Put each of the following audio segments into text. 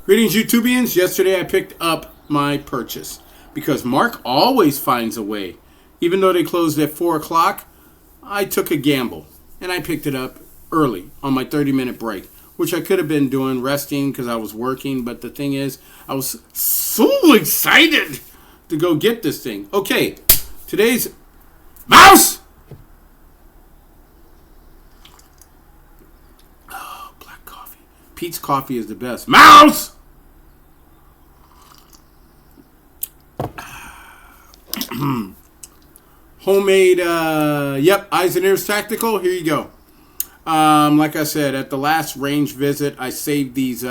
Greetings, YouTubians. Yesterday I picked up my purchase because Mark always finds a way. Even though they closed at 4 o'clock, I took a gamble and I picked it up early on my 30-minute break, which I could have been doing resting because I was working. But the thing is, I was so excited to go get this thing. Okay, today's mouse. Oh, black coffee. Pete's coffee is the best. Mouse. Homemade, yep, Eyes and Ears Tactical. Here you go. Like I said, at the last range visit, I saved these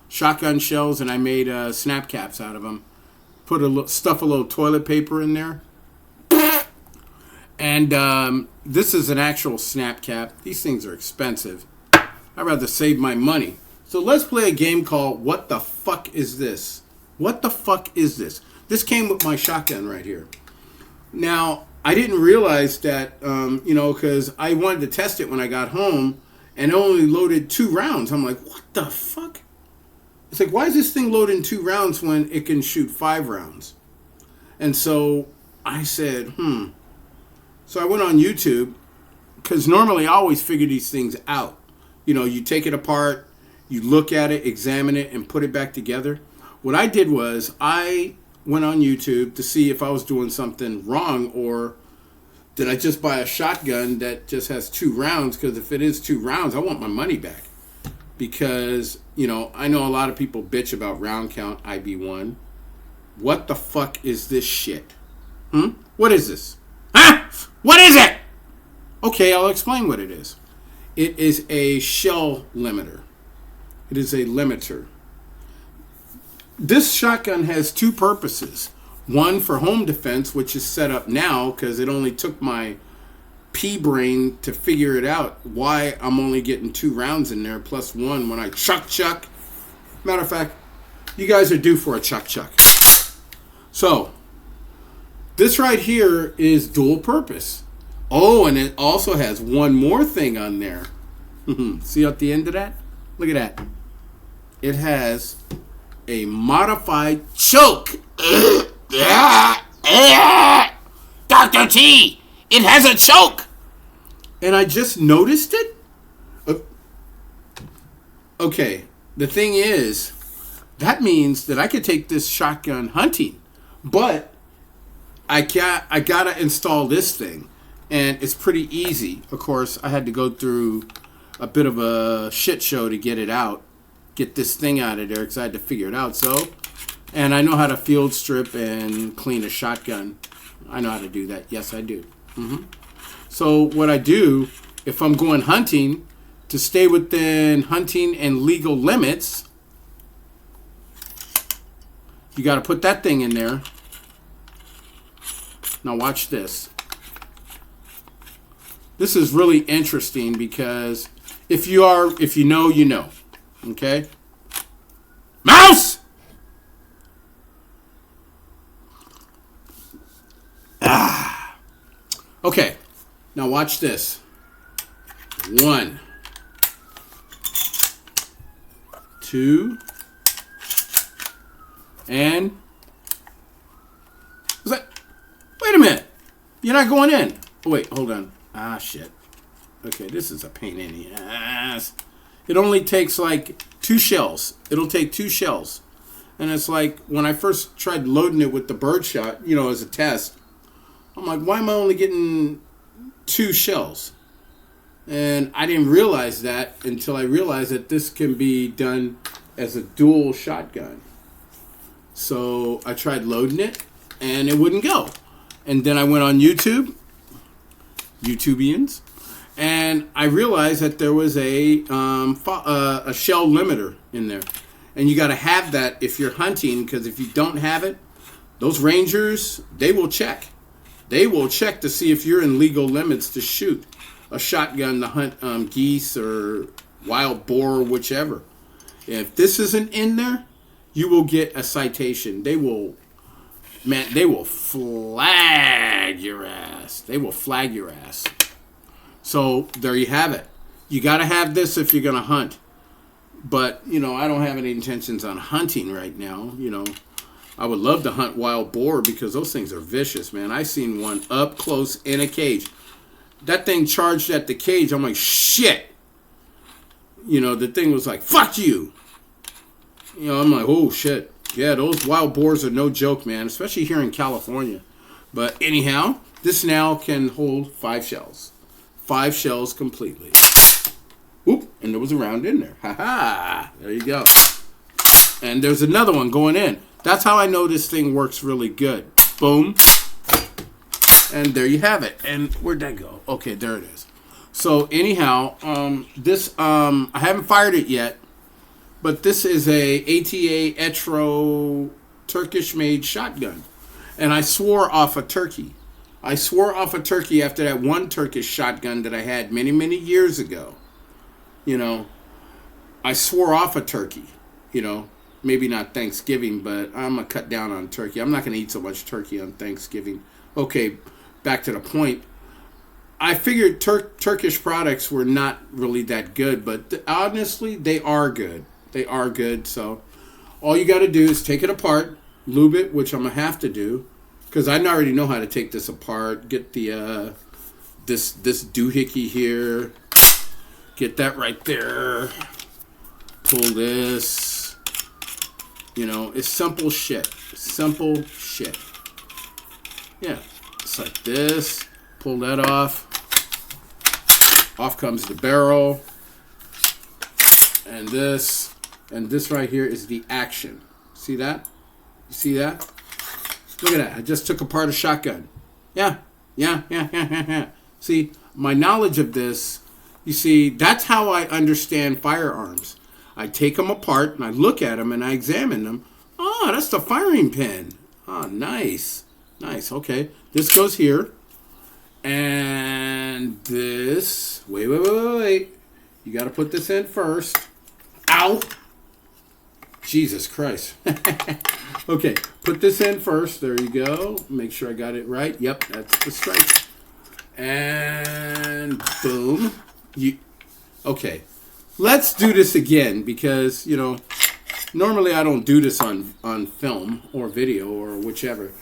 shotgun shells and I made snap caps out of them. Stuff a little toilet paper in there. And this is an actual snap cap. These things are expensive. I'd rather save my money. So let's play a game called What the Fuck Is This? What the fuck is this? This came with my shotgun right here. Now, I didn't realize that, because I wanted to test it when I got home, and it only loaded 2 rounds. I'm like, what the fuck? It's like, why is this thing loading 2 rounds when it can shoot 5 rounds? And so I said, So I went on YouTube, because normally I always figure these things out. You know, you take it apart, you look at it, examine it, and put it back together. What I did was I went on YouTube to see if I was doing something wrong, or did I just buy a shotgun that just has 2 rounds? Because if it is 2 rounds, I want my money back. Because, I know a lot of people bitch about round count IB1. What the fuck is this shit? What is this? Huh? What is it? Okay, I'll explain what it is. It is a shell limiter. It is a limiter. This shotgun has 2 purposes. One for home defense, which is set up now because it only took my pea brain to figure it out why I'm only getting 2 rounds in there plus 1 when I chuck. Matter of fact, you guys are due for a chuck. So, this right here is dual purpose. Oh, and it also has one more thing on there. See at the end of that? Look at that. It has a modified choke. Dr. T, it has a choke. And I just noticed it? Okay, the thing is, that means that I could take this shotgun hunting. But I gotta install this thing. And it's pretty easy. Of course, I had to go through a bit of a shit show to get it out. Get this thing out of there because I had to figure it out. And I know how to field strip and clean a shotgun. I know how to do that. Yes, I do. So what I do, if I'm going hunting, to stay within hunting and legal limits, you got to put that thing in there. Now watch this. This is really interesting because if you know, you know. Okay? Mouse! Okay. Now watch this. 1, 2, and wait a minute. You're not going in. Oh, wait, hold on. Shit. Okay, this is a pain in the ass. It only takes like 2 shells. It'll take 2 shells. And it's like when I first tried loading it with the birdshot, as a test, I'm like, why am I only getting 2 shells? And I didn't realize that until I realized that this can be done as a dual shotgun. So I tried loading it and it wouldn't go. And then I went on YouTubians, and I realized that there was a shell limiter in there. And you got to have that if you're hunting, because if you don't have it, those rangers, they will check. They will check to see if you're in legal limits to shoot a shotgun to hunt geese or wild boar or whichever. If this isn't in there, you will get a citation. They will flag your ass. They will flag your ass. So there you have it. You got to have this if you're going to hunt. But, you know, I don't have any intentions on hunting right now. You know, I would love to hunt wild boar because those things are vicious, man. I seen one up close in a cage. That thing charged at the cage. I'm like, shit. You know, the thing was like, fuck you. You know, I'm like, oh, shit. Yeah, those wild boars are no joke, man, especially here in California. But anyhow, this now can hold 5 shells. 5 shells completely. Oop, and there was a round in there. Ha ha. There you go. And there's another one going in. That's how I know this thing works really good. Boom. And there you have it. And where'd that go? Okay, there it is. So anyhow, I haven't fired it yet, but this is a ATA Etro Turkish-made shotgun. And I swore off a turkey. I swore off a turkey after that one Turkish shotgun that I had many, many years ago. You know, I swore off a turkey, you know. Maybe not Thanksgiving, but I'm going to cut down on turkey. I'm not going to eat so much turkey on Thanksgiving. Okay, back to the point. I figured Turkish products were not really that good, but honestly, they are good. They are good, so all you got to do is take it apart, lube it, which I'm going to have to do, because I already know how to take this apart, get the this doohickey here, get that right there, pull this. You know, it's simple shit. Simple shit. Yeah. It's like this. Pull that off. Off comes the barrel. And this. And this right here is the action. See that? You see that? Look at that. I just took apart a shotgun. Yeah. Yeah. See, my knowledge of this, you see, that's how I understand firearms. I take them apart, and I look at them, and I examine them. Oh, that's the firing pin. Oh, nice. Nice, okay. This goes here. And this... Wait. You got to put this in first. Ow! Jesus Christ. Okay, put this in first. There you go. Make sure I got it right. Yep, that's the strike. And boom. Okay. Let's do this again because, you know, normally I don't do this on film or video or whichever.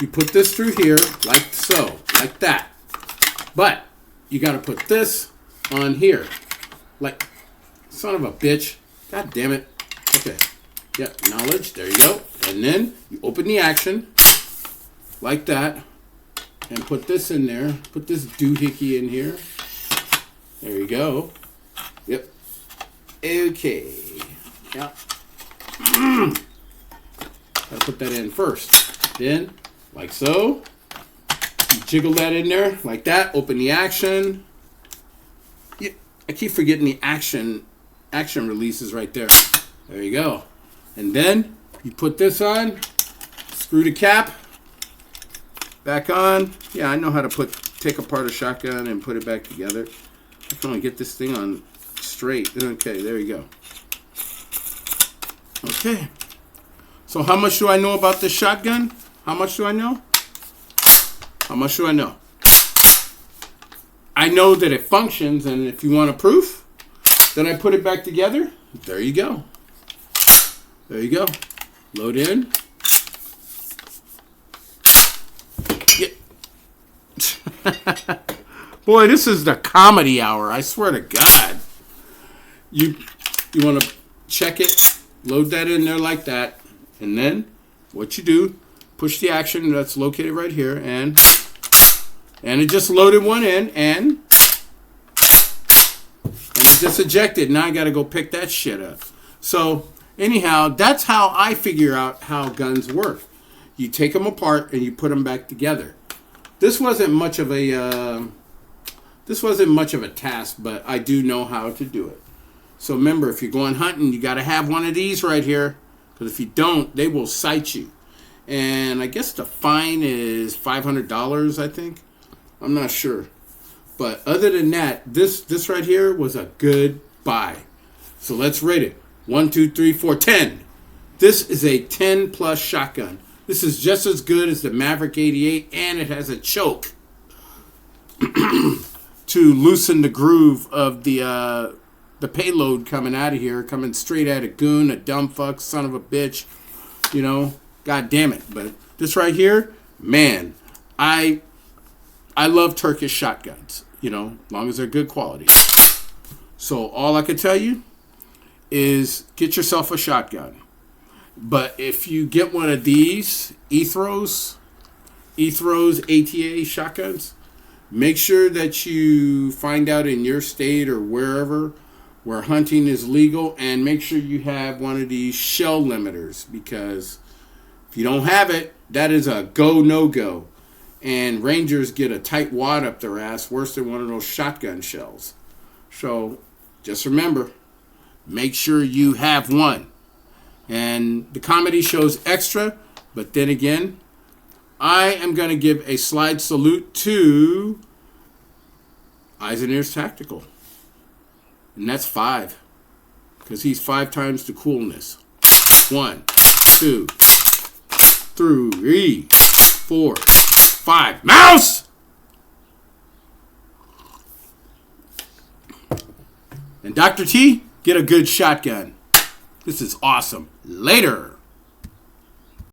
You put this through here like so, like that. But you got to put this on here. Like, son of a bitch. God damn it. Okay. Yep, knowledge. There you go. And then you open the action like that and put this in there. Put this doohickey in here. There you go. Yep. Okay. Yeah. Gotta put that in first. Then, like so. You jiggle that in there, like that. Open the action. Yeah, I keep forgetting the action releases right there. There you go. And then, you put this on. Screw the cap. Back on. Yeah, I know how to take apart a shotgun and put it back together. I can only get this thing on straight. Okay, there you go. Okay. So how much do I know about this shotgun? How much do I know? How much do I know? I know that it functions, and if you want a proof, then I put it back together. There you go. There you go. Load in. Yeah. Boy, this is the comedy hour. I swear to God. You want to check it, load that in there like that, and then what you do, push the action that's located right here, and it just loaded one in, and it just ejected. Now I got to go pick that shit up. So anyhow, that's how I figure out how guns work. You take them apart and you put them back together. This wasn't much of a task, but I do know how to do it. So remember, if you're going hunting, you got to have one of these right here, because if you don't, they will cite you. And I guess the fine is $500, I think. I'm not sure. But other than that, this right here was a good buy. So let's rate it. 1, 2, 3, 4, 10. This is a 10 plus shotgun. This is just as good as the Maverick 88, and it has a choke to loosen the groove of the the payload coming out of here, coming straight out of goon, a dumb fuck, son of a bitch. You know, god damn it. But this right here, man, I love Turkish shotguns, you know, as long as they're good quality. So all I can tell you is get yourself a shotgun. But if you get one of these Ethros ATA shotguns, make sure that you find out in your state or wherever where hunting is legal, and make sure you have one of these shell limiters, because if you don't have it, that is a go, no-go. And rangers get a tight wad up their ass worse than one of those shotgun shells. So just remember, make sure you have one. And the comedy show's extra, but then again, I am going to give a slide salute to Eyes and Ears Tactical. And that's 5. Because he's 5 times the coolness. 1, 2, 3, 4, 5. Mouse! And Dr. T, get a good shotgun. This is awesome. Later.